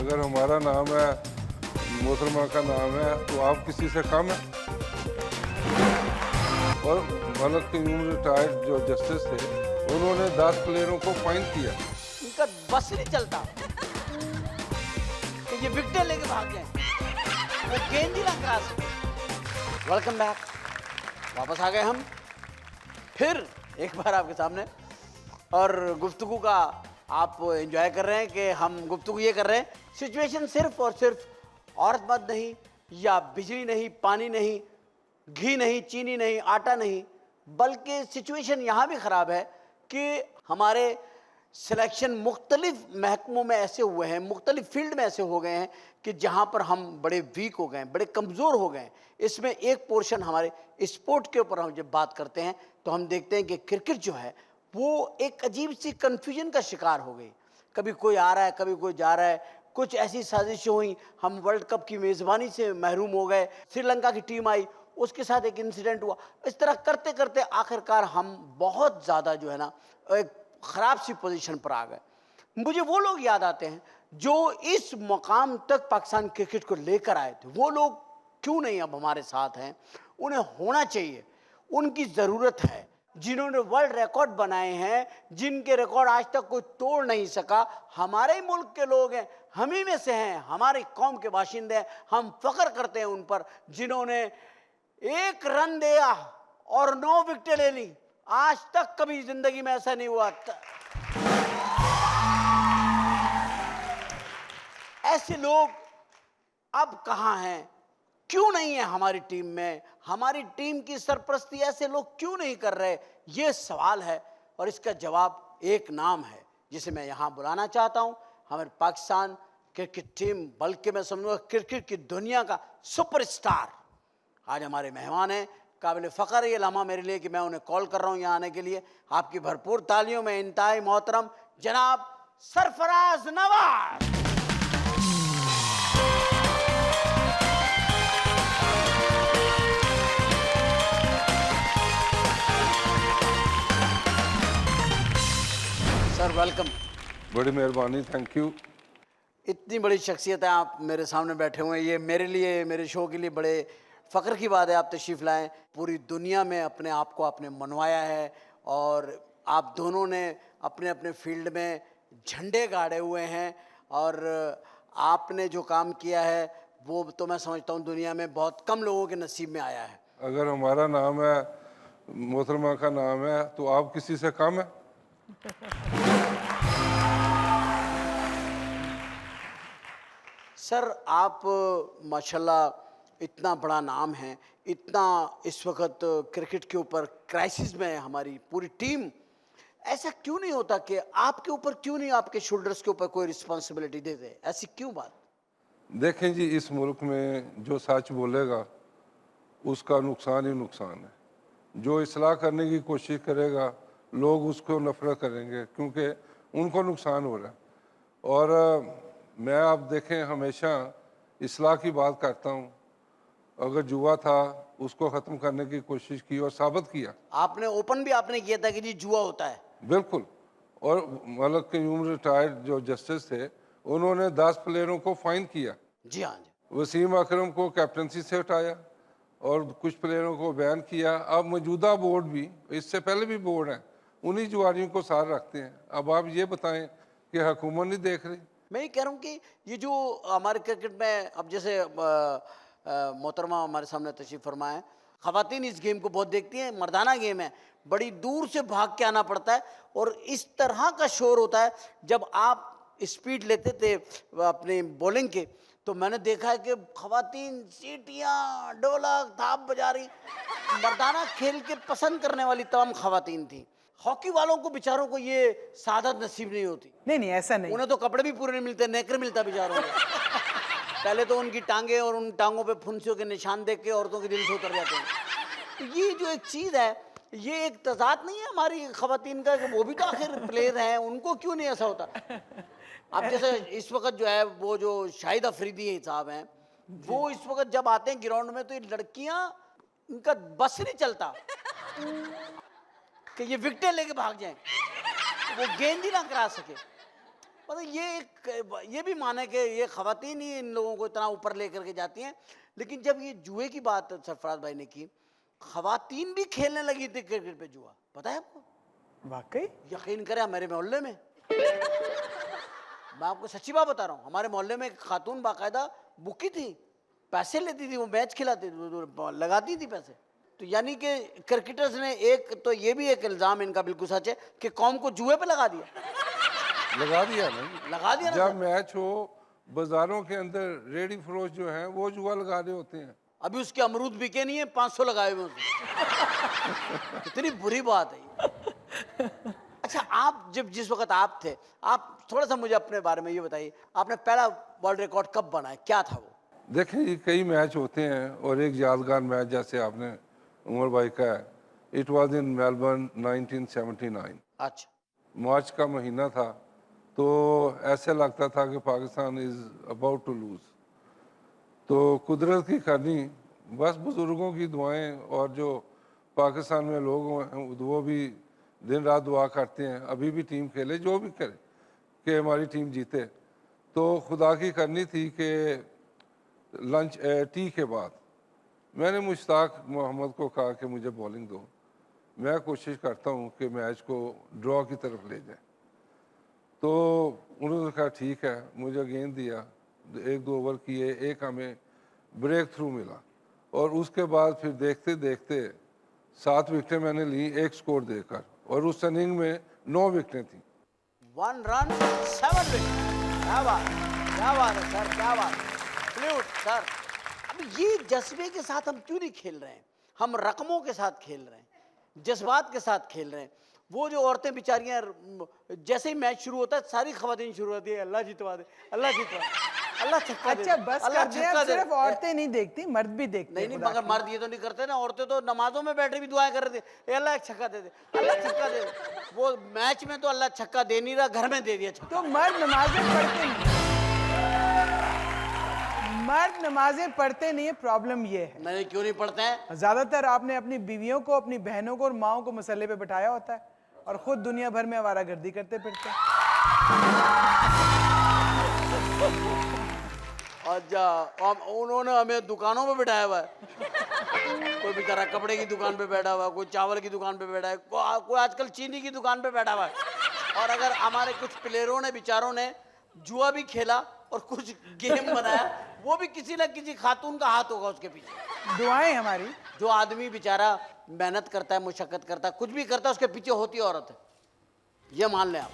अगर हमारा नाम है, मोहतरमा का नाम है, तो आप किसी से कम है। और मलक क़य्यूम रिटायर्ड जो जस्टिस थे, उन्होंने 10 प्लेयरों को फाइन किया। इनका बस नहीं चलता कि ये विकेट लेके भाग जाए, वो गेंद ही ना करा सके। वेलकम बैक, वापस आ गए हम फिर एक बार आपके सामने, और गुफ्तगू का आप एंजॉय कर रहे हैं कि हम गुफ्तगू ये कर रहे हैं, सिचुएशन सिर्फ और सिर्फ औरत मर्द नहीं, या बिजली नहीं, पानी नहीं, घी नहीं, चीनी नहीं, आटा नहीं, बल्कि सिचुएशन यहाँ भी ख़राब है कि हमारे सिलेक्शन मुख्तलिफ महकमों में ऐसे हुए हैं, मुख्तलिफ फील्ड में ऐसे हो गए हैं कि जहाँ पर हम बड़े वीक हो गए, बड़े कमज़ोर हो गए। इसमें एक पोर्शन हमारे स्पोर्ट के ऊपर हम जब बात करते हैं तो हम देखते हैं कि क्रिकेट जो है वो एक अजीब सी कन्फ्यूजन का शिकार हो गई। कभी कोई आ रहा है, कभी कोई जा रहा है, कुछ ऐसी साजिशें हुई, हम वर्ल्ड कप की मेज़बानी से महरूम हो गए, श्रीलंका की टीम आई, उसके साथ एक इंसिडेंट हुआ। इस तरह करते करते आखिरकार हम बहुत ज़्यादा जो है ना एक ख़राब सी पोजीशन पर आ गए। मुझे वो लोग याद आते हैं जो इस मुकाम तक पाकिस्तान क्रिकेट को लेकर आए थे। वो लोग क्यों नहीं अब हमारे साथ हैं? उन्हें होना चाहिए, उनकी ज़रूरत है। जिन्होंने वर्ल्ड रिकॉर्ड बनाए हैं, जिनके रिकॉर्ड आज तक कोई तोड़ नहीं सका, हमारे ही मुल्क के लोग हैं, हम ही में से हैं, हमारी कौम के बाशिंदे हैं। हम फ़ख्र करते हैं उन पर जिन्होंने 1 रन दिया और 9 विकेटें ले ली। आज तक कभी जिंदगी में ऐसा नहीं हुआ। ऐसे लोग अब कहाँ हैं? क्यों नहीं है हमारी टीम में? हमारी टीम की सरपरस्ती ऐसे लोग क्यों नहीं कर रहे? ये सवाल है और इसका जवाब एक नाम है जिसे मैं यहाँ बुलाना चाहता हूँ। हमारे पाकिस्तान क्रिकेट टीम, बल्कि मैं समझूंगा क्रिकेट की दुनिया का सुपरस्टार आज हमारे मेहमान हैं। काबिल फ़ख्र ये लम्हा मेरे लिए कि मैं उन्हें कॉल कर रहा हूँ यहाँ आने के लिए। आपकी भरपूर तालियों में इंतहाई मोहतरम जनाब सरफराज नवाज। Sir welcome. बड़ी मेहरबानी, थैंक यू। इतनी बड़ी शख्सियत है, आप मेरे सामने बैठे हुए हैं, ये मेरे लिए, मेरे शो के लिए बड़े फ़ख्र की बात है। आप तशरीफ़ लाएँ, पूरी दुनिया में अपने आप को आपने मनवाया है और आप दोनों ने अपने अपने फील्ड में झंडे गाड़े हुए हैं और आपने जो काम किया है वो तो मैं समझता हूँ दुनिया में बहुत कम लोगों के नसीब में आया है। अगर हमारा नाम है, मोहतरमा का नाम है, तो आप किसी से कम है। सर आप माशाल्लाह इतना बड़ा नाम है, इतना इस वक्त क्रिकेट के ऊपर क्राइसिस में है हमारी पूरी टीम। ऐसा क्यों नहीं होता कि आपके ऊपर क्यों नहीं, आपके शोल्डर्स के ऊपर कोई रिस्पॉन्सिबिलिटी देते? ऐसी क्यों बात? देखें जी, इस मुल्क में जो सच बोलेगा उसका नुकसान ही नुकसान है। जो इस्लाह करने की कोशिश करेगा लोग उसको नफरत करेंगे क्योंकि उनको नुकसान हो रहा है। और मैं आप देखें हमेशा इस्लाह की बात करता हूँ। अगर जुआ था उसको ख़त्म करने की कोशिश की और साबित किया। आपने ओपन भी आपने किया था कि जी जुआ होता है। बिल्कुल। और मलक क़य्यूम रिटायर्ड जो जस्टिस थे, उन्होंने 10 प्लेयरों को फाइन किया। जी हाँ जी। वसीम अकरम को कैप्टनसी से हटाया और कुछ प्लेयरों को बैन किया। अब मौजूदा बोर्ड भी, इससे पहले भी बोर्ड हैं, उन्हीं जुआरियों को साथ रखते हैं। अब आप ये बताएं कि हुकूमत नहीं देख रही। मैं ये कह रहा हूँ कि ये जो हमारे क्रिकेट में अब जैसे मोहतरमा हमारे सामने तशरीफ़ फरमा है, ख़वातीन इस गेम को बहुत देखती हैं, मर्दाना गेम है, बड़ी दूर से भाग के आना पड़ता है और इस तरह का शोर होता है। जब आप स्पीड लेते थे अपनी बॉलिंग के तो मैंने देखा है कि ख़वातीन सीटियाँ, ढोलक, थाप बजा रही। मर्दाना खेल के पसंद करने वाली तमाम ख़वातीन थी। हॉकी वालों को बेचारों को ये सादत नसीब नहीं होती। नहीं ऐसा नहीं। उन्हें तो कपड़े भी पूरे नहीं मिलते, नेकर मिलता बेचारों को। पहले तो उनकी टांगे और उन टांगों पे फुंसियों के निशान देख के औरतों के दिल से उतर जाते हैं। तो ये जो एक चीज़ है, ये एक तज़ाद नहीं है हमारी ख़वातीन का कि वो भी तो आखिर प्लेयर हैं, उनको क्यों नहीं ऐसा होता? अब जैसे इस वक्त जो है वो जो शाहिद अफरीदी साहब हैं, वो इस वक्त जब आते हैं ग्राउंड में तो ये लड़कियां, इनका बस नहीं चलता कि ये विकेटें लेके भाग जाएं, वो गेंद ही ना करा सके। पता है, ये भी माने कि ये खवातीन ही इन लोगों को इतना ऊपर लेकर के जाती हैं, लेकिन जब ये जुए की बात सरफराज भाई ने की, खवातीन भी खेलने लगी थी क्रिकेट पे जुआ, पता है आपको? वाकई? यकीन करें हमारे मोहल्ले में, मैं आपको सच्ची बात बता रहा हूँ, हमारे मोहल्ले में एक खातून बाकायदा बुकी थी, पैसे लेती थी, वो मैच खिलाती थी, लगाती थी पैसे। तो यानी कि क्रिकेटर्स ने एक तो ये भी एक इल्जाम इनका बिल्कुल सच है कि कौम को जुए पे लगा दिया। लगा दिया नहीं, लगा दिया ना जब सर। मैच हो बाजारों के अंदर रेडी फरोश जो हैं वो जुआ लगा रहे होते हैं। अभी उसके अमरूद बिके नहीं है, 500 लगाए हुए उसने। कितनी बुरी बात है ये। अच्छा, आप जब जिस वक्त आप थे, आप थोड़ा सा मुझे अपने बारे में ये बताइए, आपने पहला वर्ल्ड रिकॉर्ड कब बनाया, क्या था वो? देखें, ये कई मैच होते हैं और एक यादगार मैच जैसे आपने उमर भाई का है, इट वाज इन मेलबर्न 1979। अच्छा। मार्च का महीना था, तो ऐसे लगता था कि Pakistan is about to lose. तो कुदरत की करनी, बस बुज़ुर्गों की दुआएं और जो पाकिस्तान में लोग हैं वो भी दिन रात दुआ करते हैं, अभी भी टीम खेले जो भी करे कि हमारी टीम जीते। तो खुदा की करनी थी कि लंच टी के बाद मैंने मुश्ताक मोहम्मद को कहा कि मुझे बॉलिंग दो, मैं कोशिश करता हूँ कि मैच को ड्रॉ की तरफ ले जाए। तो उन्होंने कहा ठीक है, मुझे गेंद दिया, एक दो ओवर किए, एक हमें ब्रेक थ्रू मिला और उसके बाद फिर देखते देखते 7 विकेटें मैंने ली एक स्कोर देकर, और उस इनिंग में 9 विकेटें थी। 1 रन 7 विकेट, क्या बात, क्या बात है सर, क्या बात, सैल्यूट सर। अब ये जज्बे के साथ हम क्यों नहीं खेल रहे हैं, हम रकमों के साथ खेल रहे हैं, जज्बात के साथ खेल रहे हैं। वो जो औरतें बेचारियां, जैसे ही मैच शुरू होता है सारी खवातीन शुरू होती है, अल्लाह जितवा दे, अल्लाह जितवा, अल्लाह छक्का दे, अच्छा बस अल्लाह कर दे, छक्का अब दे। सिर्फ औरतें नहीं देखती, मर्द भी देखते नहीं हैं नहीं, खुदा मगर की। मर्द ये तो नहीं करते ना, औरतें तो नमाजों में बैठे भी दुआएं कर रहे थे, ए अल्लाह एक छक्का दे दे, अल्लाह छक्का दे दे। वो मैच में तो अल्लाह छक्का दे नहीं रहा, घर में दे दिया छक्का। तो मर्द नमाजें पढ़ते नहीं, मर्द नमाजें पढ़ते नहीं है, प्रॉब्लम ये है। नहीं, क्यों नहीं पढ़ते हैं? ज्यादातर आपने अपनी बीवियों को, अपनी बहनों को और माओं को मसले पे बिठाया होता है और खुद दुनिया भर में आवारागर्दी करते फिरते हैं। अच्छा, उन्होंने हमें दुकानों में बिठाया हुआ है। कोई बेचारा कपड़े की दुकान पे बैठा हुआ है, कोई चावल की दुकान पे बैठा है, कोई आजकल चीनी की दुकान पे बैठा हुआ है। और अगर हमारे कुछ प्लेयरों ने, बेचारों ने जुआ भी खेला और कुछ गेम बनाया, वो भी किसी न किसी खातून का हाथ होगा उसके पीछे। दुआएं हमारी। जो आदमी बेचारा मेहनत करता है, मुशक्कत करता है, कुछ भी करता है, उसके पीछे होती औरत है, ये मान लें आप।